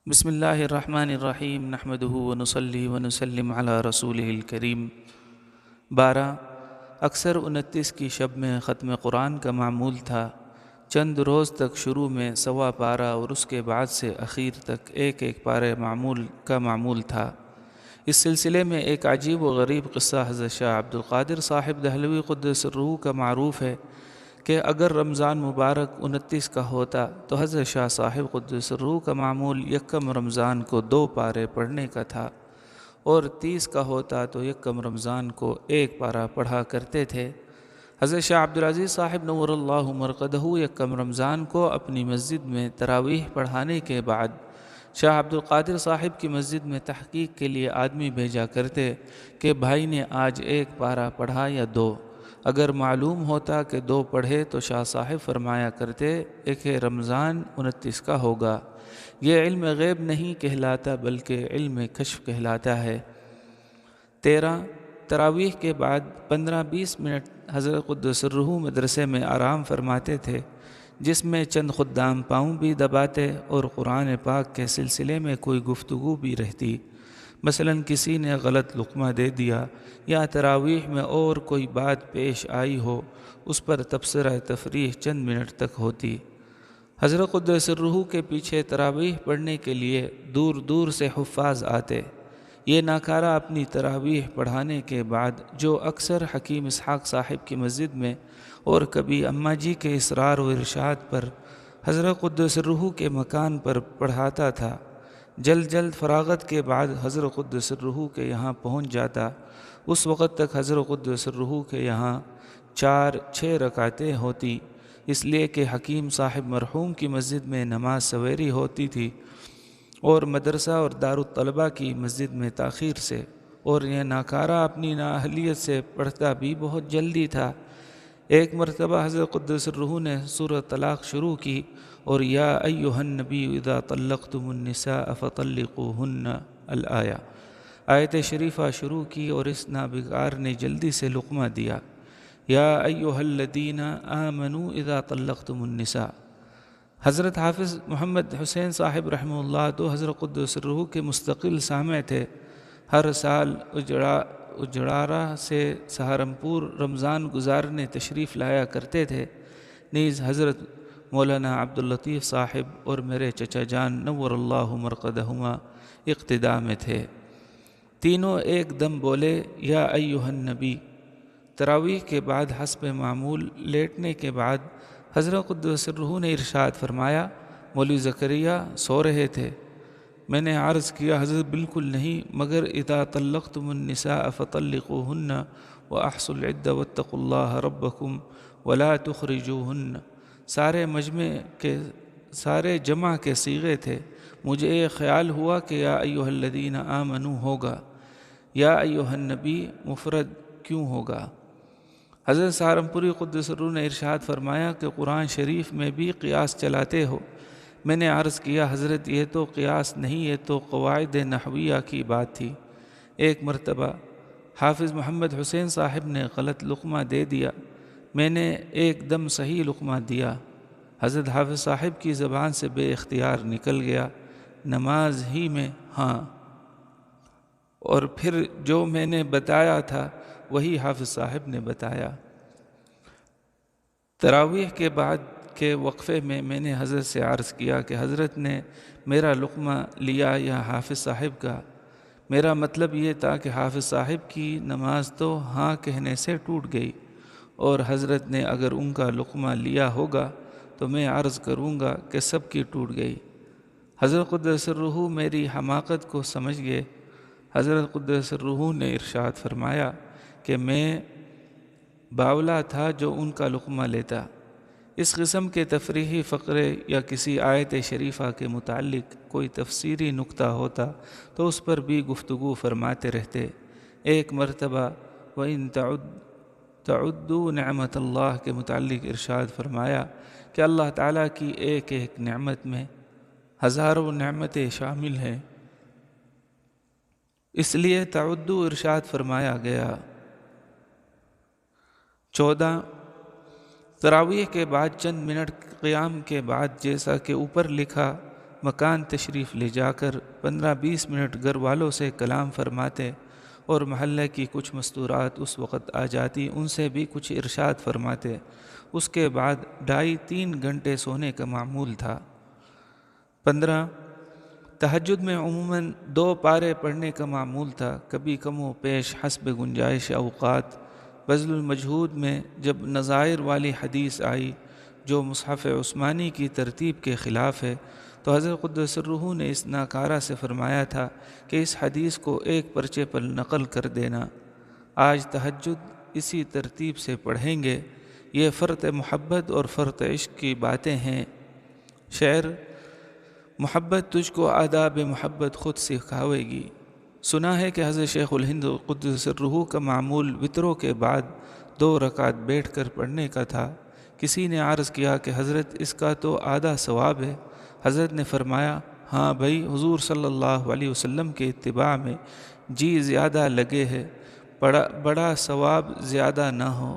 بسم اللہ الرحمن الرحیم نحمدہ ونصلی ونسلم علی رسولہ الکریم 12 اکثر 29 کی شب میں ختم قرآن کا معمول تھا۔ چند روز تک شروع میں سوا پارہ اور اس کے بعد سے اخیر تک ایک ایک پارے معمول تھا۔ اس سلسلے میں ایک عجیب و غریب قصہ حضرت شاہ عبد القادر صاحب دہلوی قدس سرہ کا معروف ہے کہ اگر رمضان مبارک 29 کا ہوتا تو حضرت شاہ صاحب قدس سرہ کا معمول یکم رمضان کو 2 پارے پڑھنے کا تھا، اور 30 کا ہوتا تو یکم رمضان کو 1 پارہ پڑھا کرتے تھے۔ حضرت شاہ عبدالعزیز صاحب نور اللہ مرقدہ یکم رمضان کو اپنی مسجد میں تراویح پڑھانے کے بعد شاہ عبد القادر صاحب کی مسجد میں تحقیق کے لیے آدمی بھیجا کرتے کہ بھائی نے آج 1 پارہ پڑھا یا 2۔ اگر معلوم ہوتا کہ 2 پڑھے تو شاہ صاحب فرمایا کرتے کہ رمضان 29 کا ہوگا۔ یہ علم غیب نہیں کہلاتا بلکہ علم کشف کہلاتا ہے۔ 13 تراویح کے بعد 15-20 منٹ حضرت قدس سرہ مدرسے میں آرام فرماتے تھے، جس میں چند خدام پاؤں بھی دباتے اور قرآن پاک کے سلسلے میں کوئی گفتگو بھی رہتی۔ مثلا کسی نے غلط لقمہ دے دیا یا تراویح میں اور کوئی بات پیش آئی ہو، اس پر تبصرہ تفریح چند منٹ تک ہوتی۔ حضرت قدس سرہ کے پیچھے تراویح پڑھنے کے لیے دور دور سے حفاظ آتے۔ یہ ناکارہ اپنی تراویح پڑھانے کے بعد جو اکثر حکیم اسحاق صاحب کی مسجد میں اور کبھی اماں جی کے اصرار و ارشاد پر حضرت قدس سرہ کے مکان پر پڑھاتا تھا، جلد فراغت کے بعد حضرت قدس سرہ کے یہاں پہنچ جاتا۔ اس وقت تک حضرت قدس سرہ کے یہاں 4-6 رکعتیں ہوتی، اس لیے کہ حکیم صاحب مرحوم کی مسجد میں نماز سویری ہوتی تھی اور مدرسہ اور دارالطلبہ کی مسجد میں تاخیر سے، اور یہ ناکارہ اپنی نااہلیت سے پڑھتا بھی بہت جلدی تھا۔ ایک مرتبہ حضرت قدس سرہ نے سورۃ طلاق شروع کی اور یا ایھا النبی اذا طلقتم النساء فطلقوہن الآیہ آیت شریفہ شروع کی، اور اس نابغار نے جلدی سے لقمہ دیا، یا ایھا الذین آمنوا اذا طلقتم النساء۔ حضرت حافظ محمد حسین صاحب رحمہ اللہ تو حضرت قدس سرہ کے مستقل سامع تھے۔ ہر سال اجڑارہ سے سہارنپور رمضان گزارنے تشریف لایا کرتے تھے۔ نیز حضرت مولانا عبداللطیف صاحب اور میرے چچا جان نور اللہ مرقدہما اقتداء میں تھے۔ تینوں ایک دم بولے یا ایھا النبی۔ تراویح کے بعد حسب معمول لیٹنے کے بعد حضرت قدس سرہ نے ارشاد فرمایا، مولوی زکریا سو رہے تھے؟ میں نے عرض کیا حضرت بالکل نہیں، مگر اذا طلقتم النساء فطلقوہن واحصوا العدۃ واتقوا اللہ ربکم ولا تخرجوہن۔ سارے جمع کے صیغے تھے۔ مجھے یہ خیال ہوا کہ یا ایھا الذین آمنوا ہوگا، یا ایھا النبی مفرد کیوں ہوگا؟ حضرت سہارنپوری قدس سرہ نے ارشاد فرمایا کہ قرآن شریف میں بھی قیاس چلاتے ہو؟ میں نے عرض کیا حضرت یہ تو قیاس نہیں، یہ تو قواعد نحویہ کی بات تھی۔ ایک مرتبہ حافظ محمد حسین صاحب نے غلط لقمہ دے دیا، میں نے ایک دم صحیح لقمہ دیا، حضرت حافظ صاحب کی زبان سے بے اختیار نکل گیا، نماز ہی میں ہاں، اور پھر جو میں نے بتایا تھا وہی حافظ صاحب نے بتایا۔ تراویح کے بعد کے وقفے میں نے حضرت سے عرض کیا کہ حضرت نے میرا لقمہ لیا یا حافظ صاحب کا؟ میرا مطلب یہ تھا کہ حافظ صاحب کی نماز تو ہاں کہنے سے ٹوٹ گئی، اور حضرت نے اگر ان کا لقمہ لیا ہوگا تو میں عرض کروں گا کہ سب کی ٹوٹ گئی۔ حضرت قدس سرہ میری حماقت کو سمجھ گئے۔ حضرت قدس سرہ نے ارشاد فرمایا کہ میں باولا تھا جو ان کا لقمہ لیتا۔ اس قسم کے تفریحی فقرے یا کسی آیت شریفہ کے متعلق کوئی تفسیری نکتہ ہوتا تو اس پر بھی گفتگو فرماتے رہتے۔ ایک مرتبہ وَإِن تعدوا نعمت اللہ کے متعلق ارشاد فرمایا کہ اللہ تعالیٰ کی ایک ایک نعمت میں ہزاروں نعمتیں شامل ہیں، اس لیے تعدو ارشاد فرمایا گیا۔ 14 تراویح کے بعد چند منٹ قیام کے بعد جیسا کہ اوپر لکھا مکان تشریف لے جا کر 15-20 منٹ گھر والوں سے کلام فرماتے اور محلے کی کچھ مستورات اس وقت آ جاتی، ان سے بھی کچھ ارشاد فرماتے۔ اس کے بعد 2.5-3 گھنٹے سونے کا معمول تھا۔ 15 تہجد میں عموماً 2 پارے پڑھنے کا معمول تھا، کبھی کم و پیش حسب گنجائش اوقات۔ بذل المجہود میں جب نظائر والی حدیث آئی جو مصحف عثمانی کی ترتیب کے خلاف ہے تو حضرت قدس سرہ نے اس ناکارہ سے فرمایا تھا کہ اس حدیث کو ایک پرچے پر نقل کر دینا۔ آج تہجد اسی ترتیب سے پڑھیں گے۔ یہ فرط محبت اور فرط عشق کی باتیں ہیں۔ شعر: محبت تجھ کو آداب محبت خود سکھاوے گی۔ سنا ہے کہ حضرت شیخ الہند قدس سرہ کا معمول وطروں کے بعد 2 رکعت بیٹھ کر پڑھنے کا تھا۔ کسی نے عرض کیا کہ حضرت اس کا تو آدھا ثواب ہے۔ حضرت نے فرمایا، ہاں بھائی، حضور صلی اللہ علیہ وسلم کے اتباع میں جی زیادہ لگے ہے، بڑا ثواب زیادہ نہ ہو۔